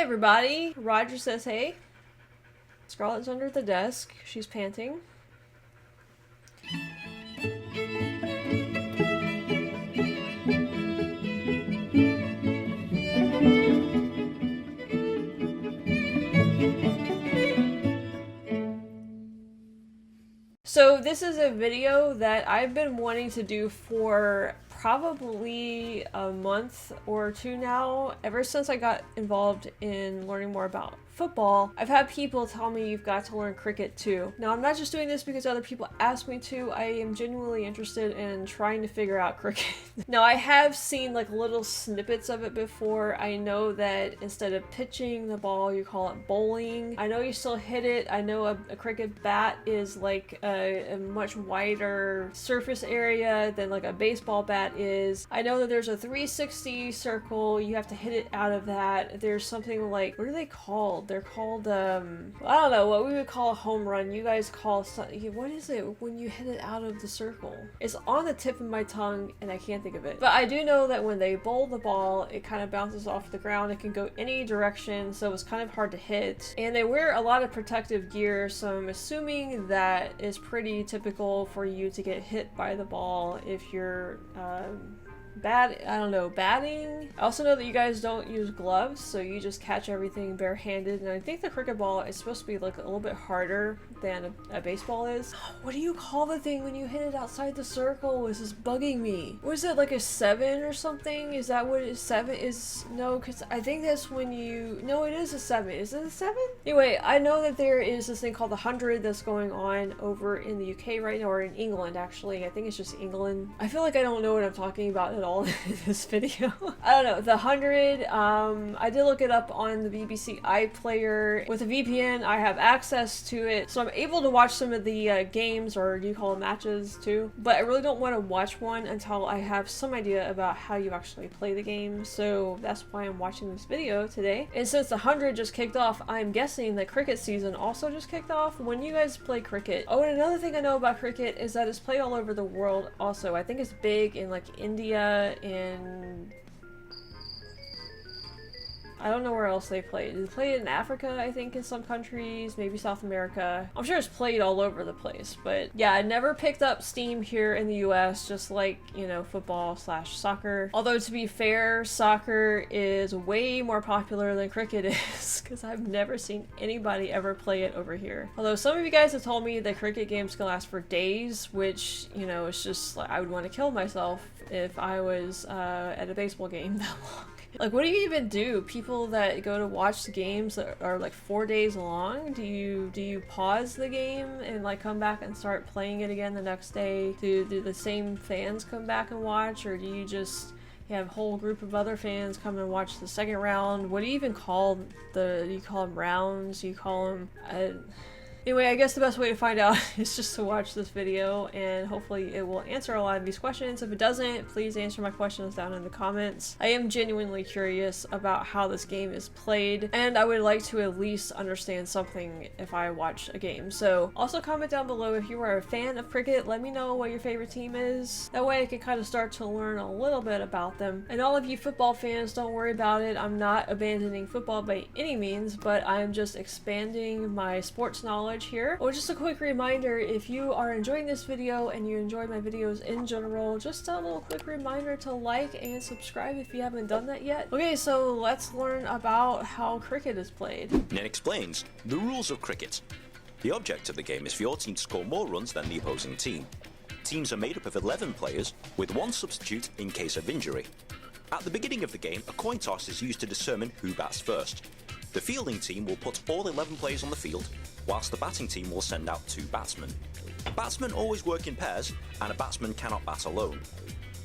Hey everybody, Roger says hey. Scarlett's under the desk. She's panting. So this is a video that I've been wanting to do for probably a month or two now. Ever since I got involved in learning more about football, I've had people tell me you've got to learn cricket too. Now I'm not just doing this because other people ask me to. I am genuinely interested in trying to figure out cricket. Now I have seen like little snippets of it before. I know that instead of pitching the ball you call it bowling. I know you still hit it. I know a cricket bat is like a much wider surface area than like a baseball bat is. I know that there's a 360 circle. You have to hit it out of that. There's something like, what are they called? They're called, I don't know, what we would call a home run. You guys call something, what is it when you hit it out of the circle? It's on the tip of my tongue and I can't think of it. But I do know that when they bowl the ball, it kind of bounces off the ground. It can go any direction, so it's kind of hard to hit. And they wear a lot of protective gear, so I'm assuming that is pretty typical for you to get hit by the ball if you're, batting. I also know that you guys don't use gloves, so you just catch everything barehanded, and I think the cricket ball is supposed to be like a little bit harder than a baseball is. What do you call the thing when you hit it outside the circle? This is bugging me. Was it like a 7 or something? Is that what 7 is? No, because I think that's when you... No, it is a 7. Is it a 7? Anyway, I know that there is this thing called the 100 that's going on over in the UK right now, or in England actually. I think it's just England. I feel like I don't know what I'm talking about at all in this video. I don't know. The 100, I did look it up on the BBC iPlayer. With a VPN, I have access to it, so I'm able to watch some of the games, or do you call them matches too? But I really don't want to watch one until I have some idea about how you actually play the game, so that's why I'm watching this video today. And since the 100 just kicked off, I'm guessing the cricket season also just kicked off. When you guys play cricket? Oh, and another thing I know about cricket is that it's played all over the world also. I think it's big in like India and I don't know where else they play. They play it in Africa, I think, in some countries, maybe South America. I'm sure it's played all over the place, but yeah, I never picked up steam here in the US, just like, you know, football slash soccer. Although, to be fair, soccer is way more popular than cricket is, because I've never seen anybody ever play it over here. Although some of you guys have told me that cricket games can last for days, which, you know, it's just like, I would want to kill myself if I was at a baseball game that long. Like, what do you even do? People that go to watch the games that are like 4 days long, do you pause the game and like come back and start playing it again the next day? Do the same fans come back and watch, or do you just have a whole group of other fans come and watch the second round? What do you even call do you call them rounds? Do you call them Anyway, I guess the best way to find out is just to watch this video, and hopefully it will answer a lot of these questions. If it doesn't, please answer my questions down in the comments. I am genuinely curious about how this game is played, and I would like to at least understand something if I watch a game. So also comment down below if you are a fan of cricket. Let me know what your favorite team is. That way I can kind of start to learn a little bit about them. And all of you football fans, don't worry about it. I'm not abandoning football by any means, but I'm just expanding my sports knowledge here. Oh, just a quick reminder, if you are enjoying this video and you enjoy my videos in general, just a little quick reminder to like and subscribe if you haven't done that yet. Okay, so let's learn about how cricket is played. Nen explains the rules of cricket. The object of the game is for your team to score more runs than the opposing team. Teams are made up of 11 players, with one substitute in case of injury. At the beginning of the game, a coin toss is used to determine who bats first. The fielding team will put all 11 players on the field, whilst the batting team will send out 2 batsmen. Batsmen always work in pairs, and a batsman cannot bat alone.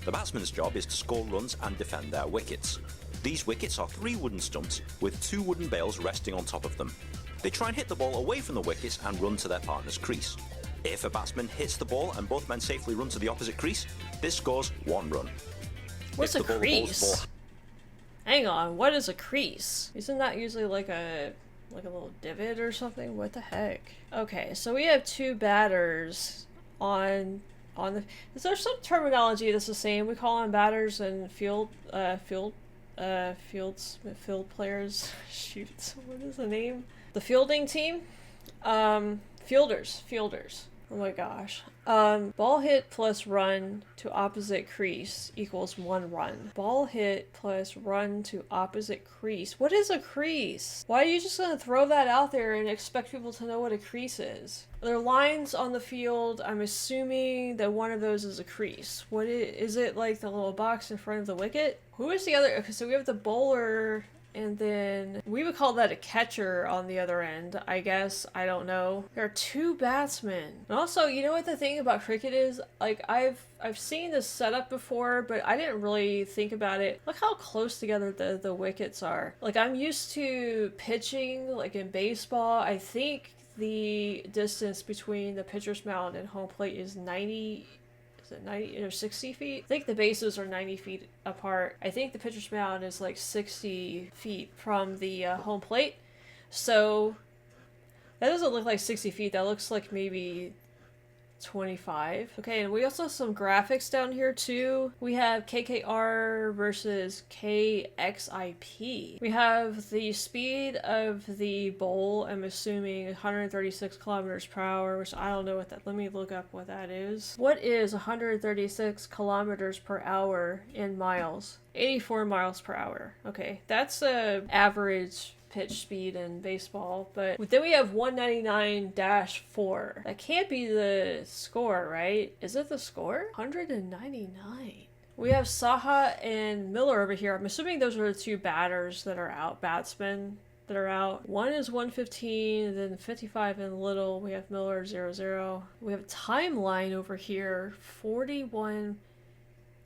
The batsman's job is to score runs and defend their wickets. These wickets are 3 wooden stumps with 2 wooden bails resting on top of them. They try and hit the ball away from the wickets and run to their partner's crease. If a batsman hits the ball and both men safely run to the opposite crease, this scores 1 run. What's a crease? Hang on, what is a crease? Isn't that usually like a little divot or something? What the heck? Okay, so we have 2 batters on the... Is there some terminology that's the same? We call them batters and field field players. Shoot, what is the name? The fielding team? Fielders. Oh my gosh. Ball hit plus run to opposite crease equals 1 run. Ball hit plus run to opposite crease. What is a crease? Why are you just gonna throw that out there and expect people to know what a crease is? There are lines on the field. I'm assuming that one of those is a crease. What is it, like the little box in front of the wicket? Who is the other? Okay, so we have the bowler. And then we would call that a catcher on the other end, I guess. I don't know. There are 2 batsmen. And also, you know what the thing about cricket is? Like, I've seen this setup before, but I didn't really think about it. Look how close together the wickets are. Like, I'm used to pitching, like in baseball. I think the distance between the pitcher's mound and home plate is 90... Is it 90 or 60 feet? I think the bases are 90 feet apart. I think the pitcher's mound is like 60 feet from the home plate. So that doesn't look like 60 feet. That looks like maybe 25. Okay, and we also have some graphics down here too. We have KKR versus KXIP. We have the speed of the bowl, I'm assuming 136 kilometers per hour, which I don't know what that, let me look up what that is. What is 136 kilometers per hour in miles? 84 miles per hour. Okay, that's a average pitch speed in baseball, but then we have 199-4. That can't be the score, right? Is it the score? 199. We have Saha and Miller over here. I'm assuming those are the 2 batters that are out, batsmen that are out. One is 115, and then 55 in Little. We have Miller 0-0. We have a timeline over here, 41,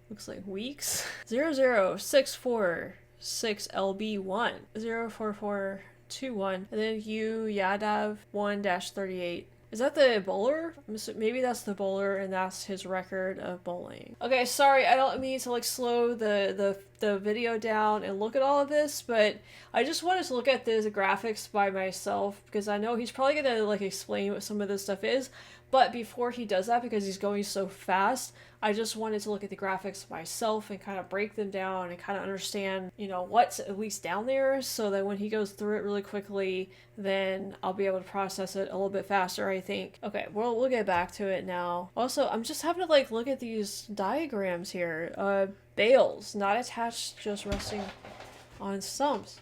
looks like weeks. 0064. 6LB1 04421, and then Yadav 1-38. Is that the bowler? Maybe that's the bowler and that's his record of bowling. Okay, sorry, I don't mean to like slow the video down and look at all of this, but I just wanted to look at the graphics by myself because I know he's probably gonna like explain what some of this stuff is, but before he does that, because he's going so fast, I just wanted to look at the graphics myself and kind of break them down and kind of understand, you know, what's at least down there so that when he goes through it really quickly, then I'll be able to process it a little bit faster, I think. Okay, well, we'll get back to it now. Also, I'm just having to like look at these diagrams here. Bales, not attached, just resting on stumps.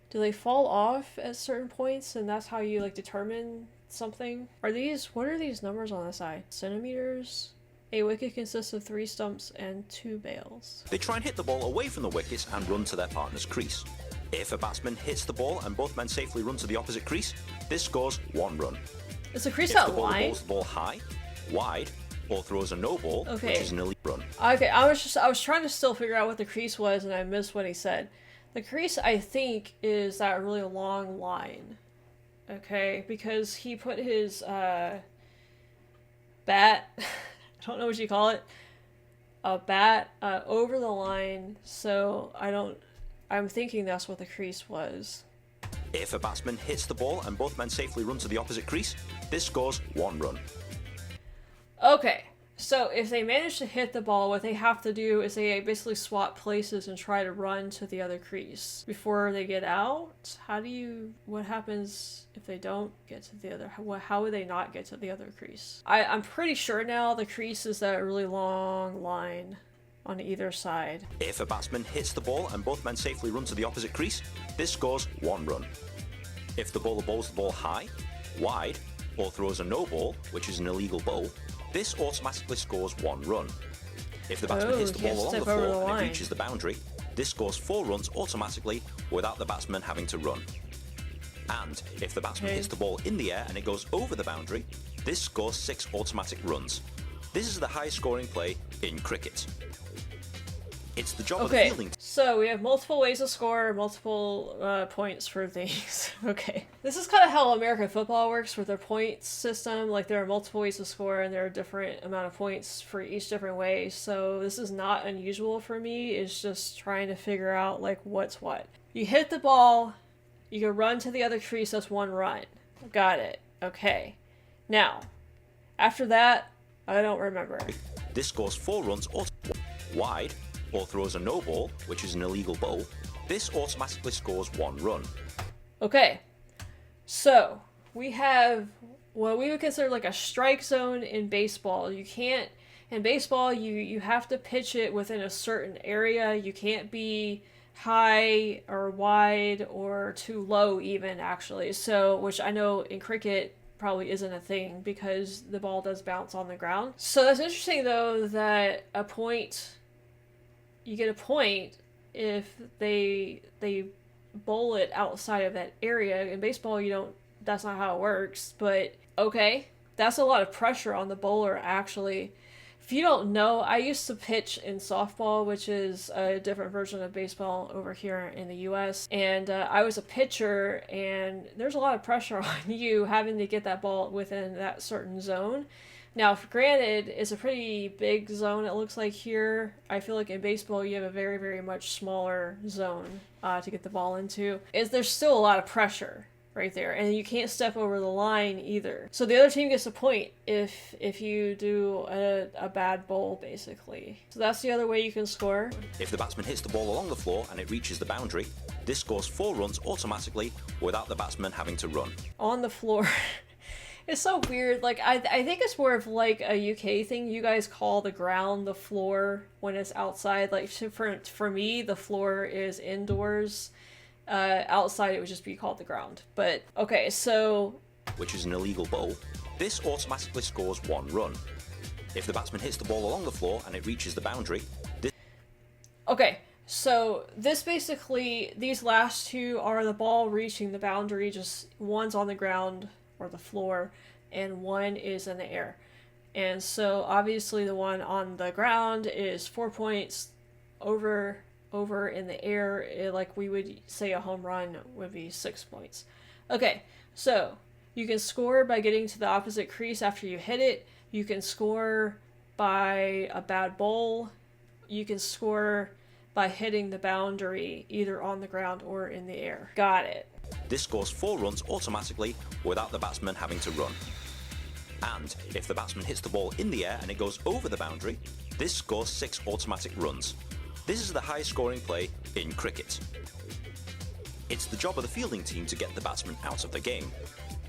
Do they fall off at certain points and that's how you like determine something? What are these numbers on the side? Centimeters? A wicket consists of 3 stumps and 2 bales. They try and hit the ball away from the wickets and run to their partner's crease. If a batsman hits the ball and both men safely run to the opposite crease, this scores 1 run. Is the crease if that the bowler line? bowls the ball high, wide, or throws a no ball, Okay. which is an elite run. Okay, I was trying to still figure out what the crease was and I missed what he said. The crease, I think, is that really long line. Okay, because he put his bat, I don't know what you call it, a bat over the line, so I'm thinking that's what the crease was. If a batsman hits the ball and both men safely run to the opposite crease, this scores 1 run. Okay, so if they manage to hit the ball, what they have to do is they basically swap places and try to run to the other crease before they get out. What happens if they don't get to the other, how would they not get to the other crease? I'm pretty sure now the crease is that really long line on either side. If a batsman hits the ball and both men safely run to the opposite crease, this scores 1 run. If the bowler bowls the ball high, wide, or throws a no ball, which is an illegal bowl, this automatically scores 1 run. If the batsman hits the ball along the floor and it reaches the boundary, this scores 4 runs automatically without the batsman having to run. And if the batsman hits the ball in the air and it goes over the boundary, this scores 6 automatic runs. This is the highest scoring play in cricket. It's the job of the fielding. So we have multiple ways to score, multiple points for things. Okay. This is kind of how American football works with their points system. Like there are multiple ways to score and there are different amount of points for each different way. So this is not unusual for me. It's just trying to figure out like what's what. You hit the ball, you can run to the other crease, that's 1 run. Got it. Okay. Now, after that, I don't remember. This scores 4 runs wide, or throws a no ball, which is an illegal bowl. This automatically scores 1 run. Okay, so we have what we would consider like a strike zone in baseball. You can't, in baseball, you have to pitch it within a certain area. You can't be high or wide or too low even, actually. So, which I know in cricket probably isn't a thing because the ball does bounce on the ground. So that's interesting though that you get a point if they bowl it outside of that area. In baseball, you don't, that's not how it works, but okay. That's a lot of pressure on the bowler, actually. If you don't know, I used to pitch in softball, which is a different version of baseball over here in the US. And I was a pitcher, and there's a lot of pressure on you having to get that ball within that certain zone. Now, granted, it's a pretty big zone, it looks like here. I feel like in baseball, you have a very, very much smaller zone to get the ball into. There's still a lot of pressure right there, and you can't step over the line either. So the other team gets a point if you do a bad bowl, basically. So that's the other way you can score. If the batsman hits the ball along the floor and it reaches the boundary, this scores 4 runs automatically without the batsman having to run. On the floor. It's so weird. Like, I think it's more of like a UK thing. You guys call the ground the floor when it's outside. Like, for me, the floor is indoors. Outside, it would just be called the ground. But, okay, so... which is an illegal bowl, this automatically scores 1 run. If the batsman hits the ball along the floor and it reaches the boundary, this... Okay, so this basically, these last two are the ball reaching the boundary, just one's on the ground or the floor, and one is in the air. And so, obviously, the one on the ground is 4 points over in the air, like we would say a home run would be 6 points. Okay, so you can score by getting to the opposite crease after you hit it. You can score by a bad bowl. You can score by hitting the boundary either on the ground or in the air. Got it. This scores 4 runs automatically without the batsman having to run. And if the batsman hits the ball in the air and it goes over the boundary, this scores 6 automatic runs. This is the highest scoring play in cricket. It's the job of the fielding team to get the batsman out of the game.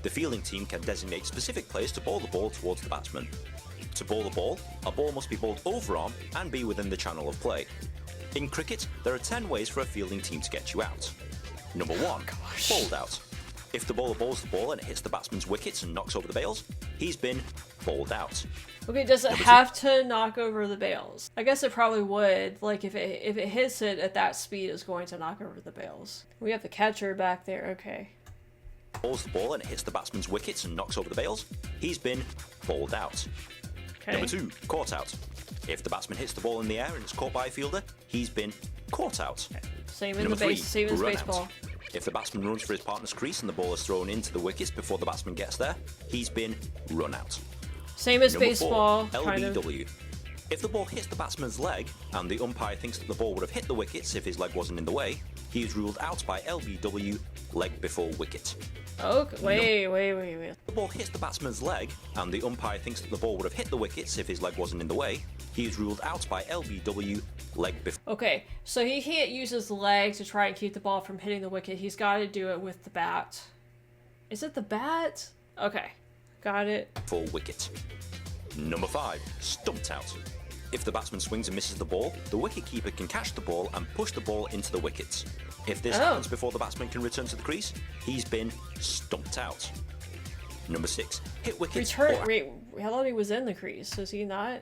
The fielding team can designate specific players to bowl the ball towards the batsman. To bowl the ball, a ball must be bowled overarm and be within the channel of play. In cricket, there are 10 ways for a fielding team to get you out. Number 1, bowled out. If the bowler bowls the ball and it hits the batsman's wickets and knocks over the bails, he's been bowled out. Okay, does it have to knock over the bails? I guess it probably would. Like, if it hits it at that speed, it's going to knock over the bails. We have the catcher back there, okay. Bowls the ball and it hits the batsman's wickets and knocks over the bails, he's been bowled out. Okay. Number 2, caught out. If the batsman hits the ball in the air and it's caught by a fielder, he's been caught out. Okay. Same in Number the 3, same as run baseball. out. If the batsman runs for his partner's crease and the ball is thrown into the wickets before the batsman gets there, he's been run out. Same as Number baseball, 4, kind of. LBW. If the ball hits the batsman's leg and the umpire thinks that the ball would have hit the wickets if his leg wasn't in the way, he is ruled out by LBW, leg before wicket. Okay, wait. If the ball hits the batsman's leg and the umpire thinks that the ball would have hit the wickets if his leg wasn't in the way, he is ruled out by LBW, leg before. Okay, so he can't use his leg to try and keep the ball from hitting the wicket. He's got to do it with the bat. Is it the bat? Okay, got it. For wicket. Number 5, stumped out. If the batsman swings and misses the ball, the wicketkeeper can catch the ball and push the ball into the wickets. If this happens before the batsman can return to the crease, he's been stumped out. Number 6, hit wickets. Wait, I thought he was in the crease. Is he not?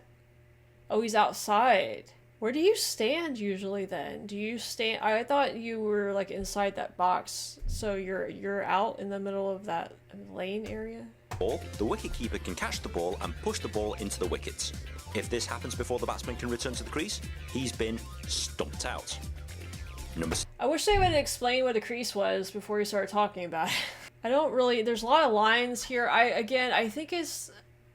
Oh, he's outside. Where do you stand usually then? Do you stand? I thought you were like inside that box, so you're out in the middle of that lane area. The wicketkeeper can catch the ball and push the ball into the wickets. If this happens before the batsman can return to the crease, he's been stumped out. I wish they would explain what a crease was before you started talking about it. I don't really. There's a lot of lines here. I think it's.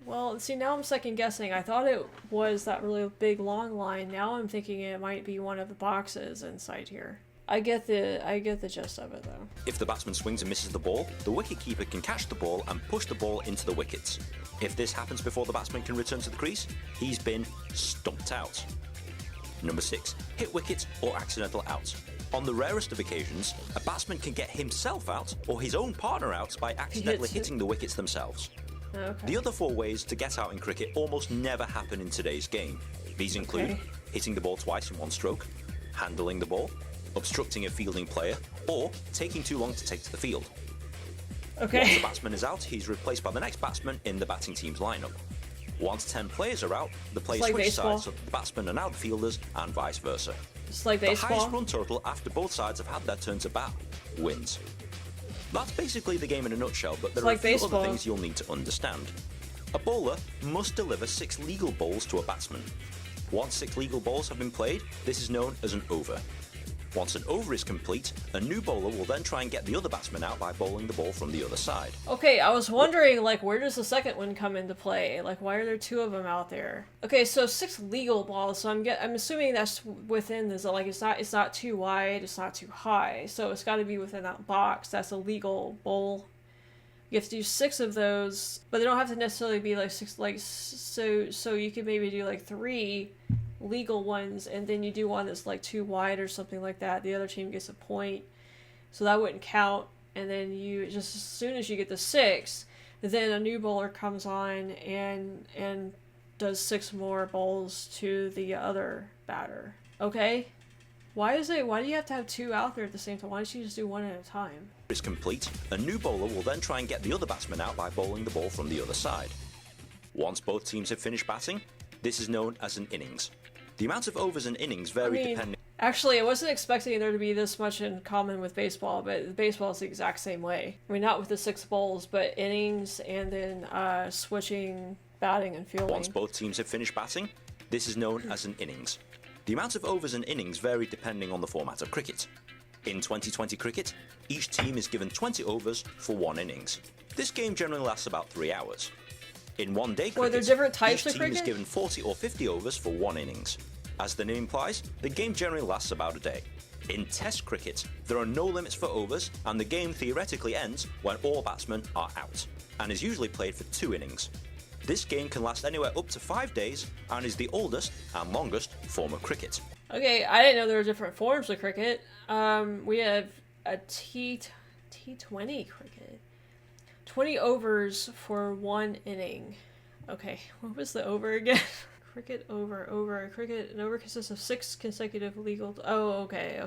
Well, see, now I'm second guessing. I thought it was that really big long line. Now I'm thinking it might be one of the boxes inside here. I get the gist of it though. If the batsman swings and misses the ball, the wicketkeeper can catch the ball and push the ball into the wickets. If this happens before the batsman can return to the crease, he's been stumped out. Number 6, hit wicket or accidental out. On the rarest of occasions, a batsman can get himself out or his own partner out by accidentally hitting the wickets themselves. Okay. The other 4 ways to get out in cricket almost never happen in today's game. These include hitting the ball twice in one stroke, handling the ball, obstructing a fielding player, or taking too long to take to the field. Okay. Once the batsman is out, he's replaced by the next batsman in the batting team's lineup. Once 10 players are out, the players switch sides so the batsmen are now the fielders and vice versa. It's like The baseball. highest run total after both sides have had their turn to bat wins. That's basically the game in a nutshell, but there are like a few baseball. other things you'll need to understand. A bowler must deliver 6 legal balls to a batsman. Once 6 legal balls have been played, this is known as an over. Once an over is complete, a new bowler will then try and get the other batsman out by bowling the ball from the other side. Okay, I was wondering, like, where does the second one come into play? Like, why are there 2 of them out there? Okay, so 6 legal balls. So I'm assuming that's within this. Like, it's not too wide, it's not too high. So it's got to be within that box. That's a legal bowl. You have to do 6 of those, but they don't have to necessarily be like 6. Like, so you could maybe do like 3 legal ones, and then you do one that's like too wide or something like that. The other team gets a point, so that wouldn't count. And then you just, as soon as you get the 6, then a new bowler comes on and does 6 more bowls to the other batter. Okay, why do you have to have 2 out there at the same time? Why don't you just do 1 at a time? Is complete, a new bowler will then try and get the other batsman out by bowling the ball from the other side. Once both teams have finished batting, this is known as an innings. The amount of overs and innings vary depending... Actually, I wasn't expecting there to be this much in common with baseball, but baseball is the exact same way. I mean, not with the 6 bowls, but innings and then switching batting and fielding. Once both teams have finished batting, this is known as an innings. The amount of overs and innings vary depending on the format of cricket. In 2020 cricket, each team is given 20 overs for 1 innings. This game generally lasts about 3 hours. In one-day cricket, there different types each of team is cricket? given 40 or 50 overs for 1 innings. As the name implies, the game generally lasts about a day. In Test cricket, there are no limits for overs, and the game theoretically ends when all batsmen are out, and is usually played for 2 innings. This game can last anywhere up to 5 days, and is the oldest and longest form of cricket. Okay, I didn't know there were different forms of cricket. We have a T20 cricket. 20 overs for 1 inning. Okay, what was the over again? Cricket over. Cricket, an over consists of 6 consecutive legal... Oh, okay.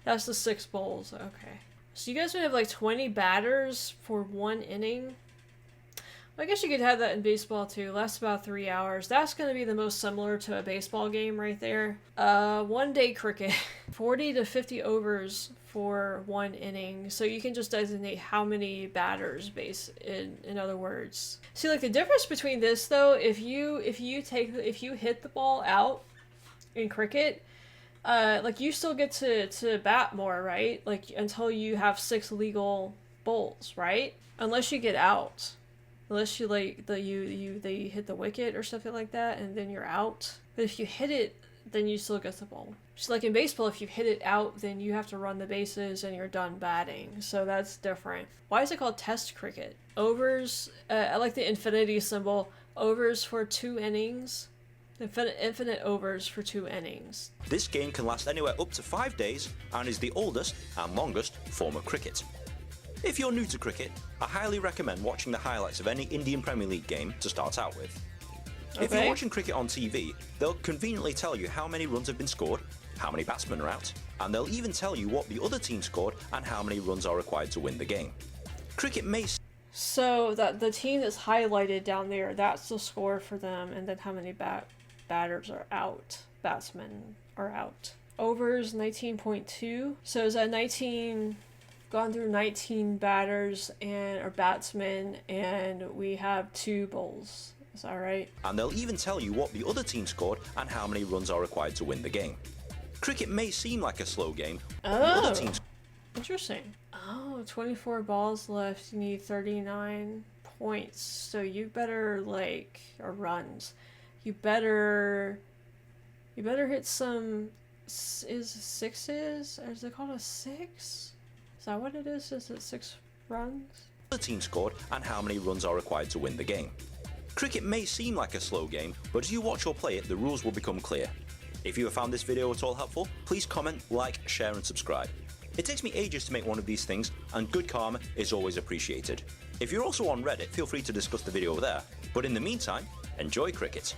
That's the 6 bowls, okay. So you guys would have like 20 batters for 1 inning? I guess you could have that in baseball too. Lasts about 3 hours. That's going to be the most similar to a baseball game right there. One-day cricket. 40 to 50 overs for 1 inning. So you can just designate how many batters, in other words. See, like the difference between this though, if you hit the ball out in cricket, like you still get to bat more, right? Like until you have 6 legal bowls, right? Unless you get out. Unless you like they hit the wicket or something like that, and then you're out. But if you hit it, then you still get the ball. Just like in baseball, if you hit it out, then you have to run the bases and you're done batting. So that's different. Why is it called Test cricket? Overs. I like the infinity symbol. Overs for 2 innings. Infinite overs for 2 innings. This game can last anywhere up to 5 days and is the oldest and longest form of cricket. If you're new to cricket, I highly recommend watching the highlights of any Indian Premier League game to start out with. If you're watching cricket on TV, they'll conveniently tell you how many runs have been scored, how many batsmen are out, and they'll even tell you what the other team scored and how many runs are required to win the game. Cricket may... So that the team that's highlighted down there, that's the score for them, and then how many batters are out, batsmen are out. Overs 19.2. So is that 19... Gone through 19 batters or batsmen, and we have 2 bowls. Is that right? And they'll even tell you what the other team scored and how many runs are required to win the game. Cricket may seem like a slow game, but the other teams... Interesting. Oh, 24 balls left. You need 39 points. So you better or runs. You better hit some sixes. Or is it called a 6? Is that what it is? Is it 6 runs? The team scored and how many runs are required to win the game. Cricket may seem like a slow game, but as you watch or play it, the rules will become clear. If you have found this video at all helpful, please comment, like, share and subscribe. It takes me ages to make one of these things, and good karma is always appreciated. If you're also on Reddit, feel free to discuss the video there. But in the meantime, enjoy cricket.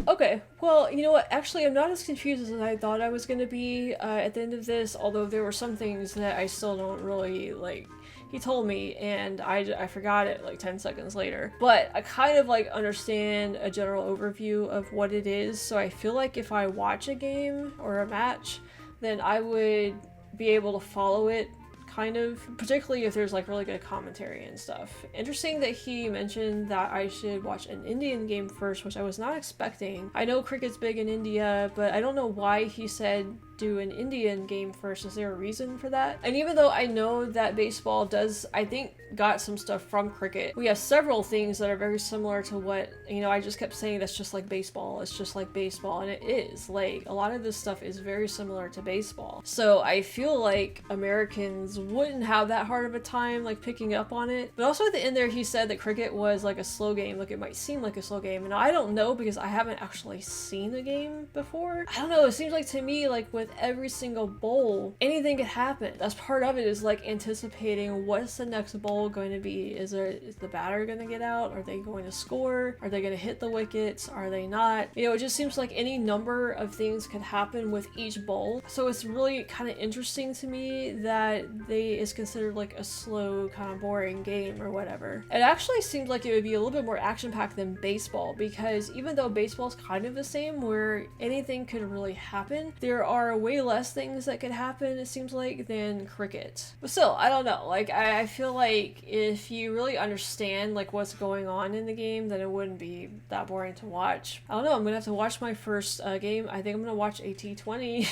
Okay, well, you know what, actually I'm not as confused as I thought I was going to be at the end of this, although there were some things that I still don't really, like, he told me and I forgot it like 10 seconds later. But I kind of like understand a general overview of what it is, so I feel like if I watch a game or a match, then I would be able to follow it, kind of, particularly if there's like really good commentary and stuff. Interesting that he mentioned that I should watch an Indian game first, which I was not expecting. I know cricket's big in India, but I don't know why he said do an Indian game first. Is there a reason for that? And even though I know that baseball does, I think, got some stuff from cricket, we have several things that are very similar to what, you know, I just kept saying that's just like baseball, it's just like baseball, and it is. Like, a lot of this stuff is very similar to baseball. So I feel like Americans wouldn't have that hard of a time like picking up on it. But also at the end there he said that cricket was like a slow game, like it might seem like a slow game, and I don't know because I haven't actually seen a game before. I don't know, it seems like to me, like with every single bowl, anything could happen. That's part of it, is like anticipating what's the next bowl going to be. Is the batter going to get out? Are they going to score? Are they going to hit the wickets? Are they not? You know, it just seems like any number of things could happen with each bowl. So it's really kind of interesting to me that it's considered like a slow, kind of boring game or whatever. It actually seems like it would be a little bit more action-packed than baseball, because even though baseball's kind of the same, where anything could really happen, there are way less things that could happen, it seems like, than cricket. But still, I don't know, like I feel like if you really understand like what's going on in the game, then it wouldn't be that boring to watch. I don't know, I'm gonna have to watch my first game. I think I'm gonna watch a T20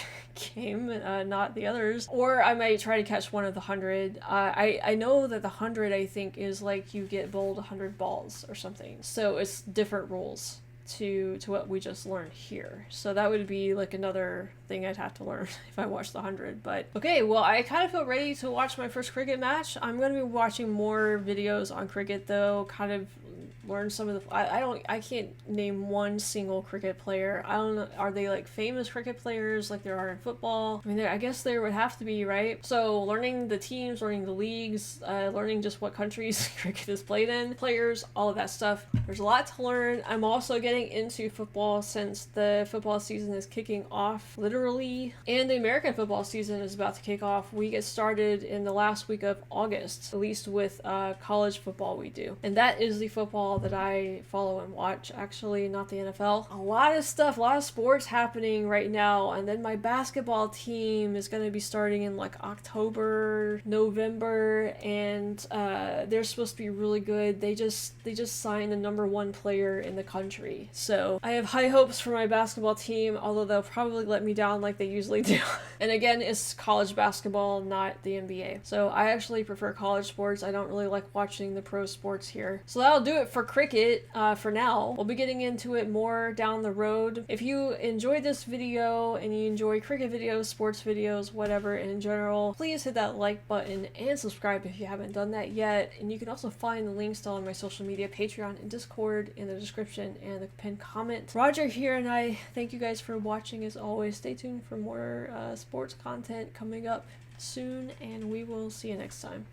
game, not the others, or I might try to catch one of the 100. I know that the 100, I think, is like you get bowled 100 balls or something, so it's different rules to what we just learned here. So that would be like another thing I'd have to learn if I watched the 100. But okay, well, I kind of feel ready to watch my first cricket match. I'm going to be watching more videos on cricket though, kind of learn some of the, I can't name one single cricket player. I don't know, are they like famous cricket players like there are in football? I mean, I guess there would have to be, right? So learning the teams, learning the leagues, learning just what countries cricket is played in, players, all of that stuff. There's a lot to learn. I'm also getting into football since the football season is kicking off, literally, and the American football season is about to kick off. We get started in the last week of August, at least with college football we do. And that is the football that I follow and watch, actually, not the NFL. A lot of stuff, a lot of sports happening right now, and then my basketball team is going to be starting in like October, November, and they're supposed to be really good. They just signed the #1 player in the country, so I have high hopes for my basketball team, although they'll probably let me down like they usually do. And again, it's college basketball, not the NBA, so I actually prefer college sports. I don't really like watching the pro sports here. So that'll do it for cricket for now. We'll be getting into it more down the road. If you enjoyed this video and you enjoy cricket videos, sports videos, whatever in general, please hit that like button and subscribe if you haven't done that yet. And you can also find the links to all of my social media, Patreon and Discord, in the description and the pinned comment. Roger here, and I thank you guys for watching. As always, stay tuned for more sports content coming up soon, and we will see you next time.